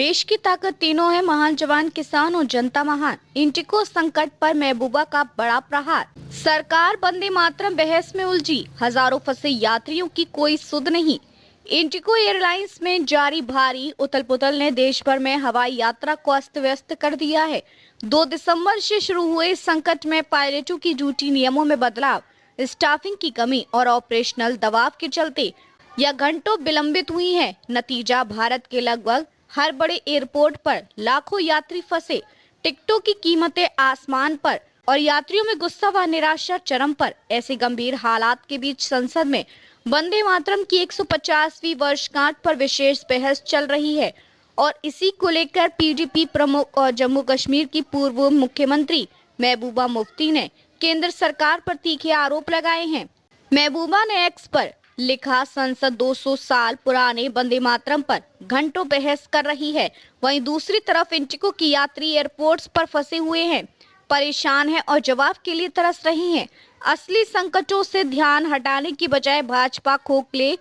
देश की ताकत तीनों है, महान जवान, किसान और जनता महान। इंडिगो संकट पर महबूबा का बड़ा प्रहार। सरकार वंदे मातरम बहस में उलझी, हजारों फंसे यात्रियों की कोई सुध नहीं। इंडिगो एयरलाइंस में जारी भारी उथल-पुथल ने देश भर में हवाई यात्रा को अस्त व्यस्त कर दिया है। 2 दिसंबर से शुरू हुए इस संकट में पायलटों की ड्यूटी नियमों में बदलाव, स्टाफिंग की कमी और ऑपरेशनल दबाव के चलते यह घंटों विलंबित हुई है। नतीजा, भारत के लगभग हर बड़े एयरपोर्ट पर लाखों यात्री फंसे, टिकटों की कीमतें आसमान पर और यात्रियों में गुस्सा व निराशा चरम पर। ऐसे गंभीर हालात के बीच संसद में वंदे मातरम की 150वीं वर्षगांठ पर विशेष बहस चल रही है और इसी को लेकर पीडीपी प्रमुख और जम्मू कश्मीर की पूर्व मुख्यमंत्री महबूबा मुफ्ती ने केंद्र सरकार पर तीखे आरोप लगाए हैं। महबूबा ने एक्स पर लिखा, संसद 200 साल पुराने वंदे मातरम पर घंटों बहस कर रही है, वहीं दूसरी तरफ इंडिगो की यात्री एयरपोर्ट्स पर फंसे हुए हैं, परेशान हैं और जवाब के लिए तरस रही हैं। असली संकटों से ध्यान हटाने की बजाय भाजपा खोखले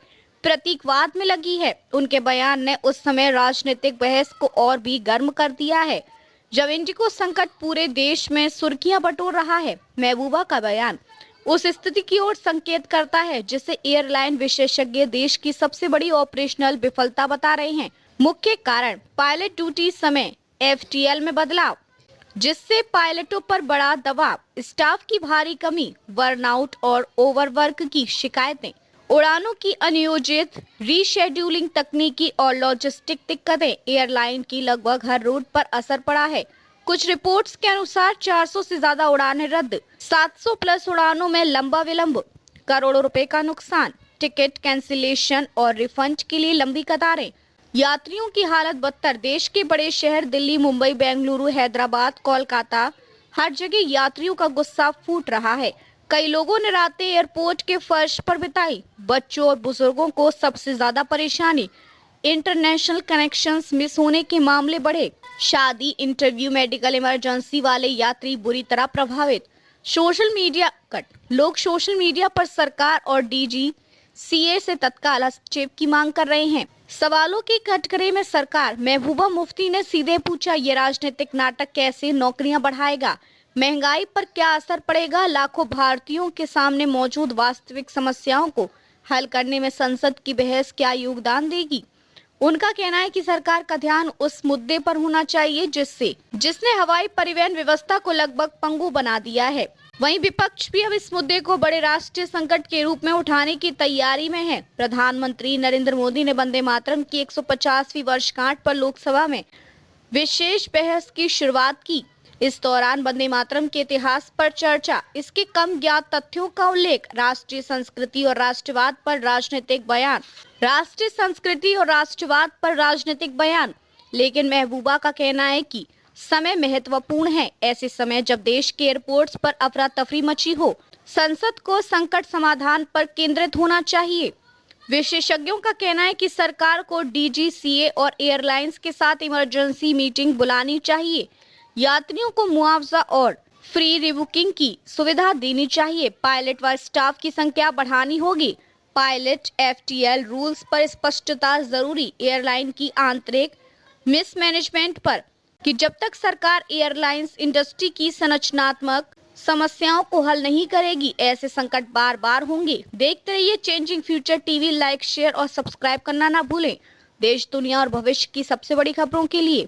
प्रतीकवाद में लगी है। उनके बयान ने उस समय राजनीतिक बहस को और भी गर्म कर दिया है जब इंडिगो संकट पूरे देश में सुर्खियां बटोर रहा है। महबूबा का बयान उस स्थिति की ओर संकेत करता है जिसे एयरलाइन विशेषज्ञ देश की सबसे बड़ी ऑपरेशनल विफलता बता रहे हैं। मुख्य कारण, पायलट ड्यूटी समय एफटीएल में बदलाव, जिससे पायलटों पर बड़ा दबाव, स्टाफ की भारी कमी, बर्नआउट और ओवरवर्क की शिकायतें, उड़ानों की अनियोजित रीशेड्यूलिंग, तकनीकी और लॉजिस्टिक दिक्कतें। एयरलाइन की लगभग हर रूट पर असर पड़ा है। कुछ रिपोर्ट्स के अनुसार 400 से ज्यादा उड़ानें रद्द, 700 प्लस उड़ानों में लंबा विलंब, करोड़ों रुपए का नुकसान, टिकट कैंसिलेशन और रिफंड के लिए लंबी कतारें। यात्रियों की हालत बदतर, देश के बड़े शहर दिल्ली, मुंबई, बेंगलुरु, हैदराबाद, कोलकाता, हर जगह यात्रियों का गुस्सा फूट रहा है। कई लोगों ने रातें एयरपोर्ट के फर्श पर बिताई। बच्चों और बुजुर्गों को सबसे ज्यादा परेशानी, इंटरनेशनल कनेक्शंस मिस होने के मामले बढ़े। शादी, इंटरव्यू, मेडिकल इमरजेंसी वाले यात्री बुरी तरह प्रभावित। सोशल मीडिया कट, लोग सोशल मीडिया पर सरकार और डीजीसीए से तत्काल हस्तक्षेप की मांग कर रहे हैं। सवालों के कटघरे में सरकार। महबूबा मुफ्ती ने सीधे पूछा, ये राजनीतिक नाटक कैसे नौकरियां बढ़ाएगा? महंगाई पर क्या असर पड़ेगा? लाखों भारतीयों के सामने मौजूद वास्तविक समस्याओं को हल करने में संसद की बहस क्या योगदान देगी? उनका कहना है कि सरकार का ध्यान उस मुद्दे पर होना चाहिए जिसने हवाई परिवहन व्यवस्था को लगभग पंगु बना दिया है। वहीं विपक्ष भी अब इस मुद्दे को बड़े राष्ट्रीय संकट के रूप में उठाने की तैयारी में है। प्रधानमंत्री नरेंद्र मोदी ने वंदे मातरम की 150वीं वर्षगांठ पर लोकसभा में विशेष बहस की शुरुआत की। इस दौरान वंदे मातरम के इतिहास पर चर्चा, इसके कम ज्ञात तथ्यों का उल्लेख, राष्ट्रीय संस्कृति और राष्ट्रवाद पर राजनीतिक बयान, राष्ट्रीय संस्कृति और राष्ट्रवाद पर राजनीतिक बयान। लेकिन महबूबा का कहना है कि समय महत्वपूर्ण है। ऐसे समय जब देश के एयरपोर्ट्स पर अफरा तफरी मची हो, संसद को संकट समाधान पर केंद्रित होना चाहिए। विशेषज्ञों का कहना है कि सरकार को डीजीसीए और एयरलाइंस के साथ इमरजेंसी मीटिंग बुलानी चाहिए। यात्रियों को मुआवजा और फ्री रिबुकिंग की सुविधा देनी चाहिए। पायलट व स्टाफ की संख्या बढ़ानी होगी। पायलट एफटीएल रूल्स पर स्पष्टता जरूरी। एयरलाइन की आंतरिक मिसमैनेजमेंट पर कि जब तक सरकार एयरलाइंस इंडस्ट्री की संरचनात्मक समस्याओं को हल नहीं करेगी, ऐसे संकट बार बार होंगे। देखते रहिए changing future TV. Like, share और सब्सक्राइब करना ना भूलें। देश, दुनिया और भविष्य की सबसे बड़ी खबरों के लिए।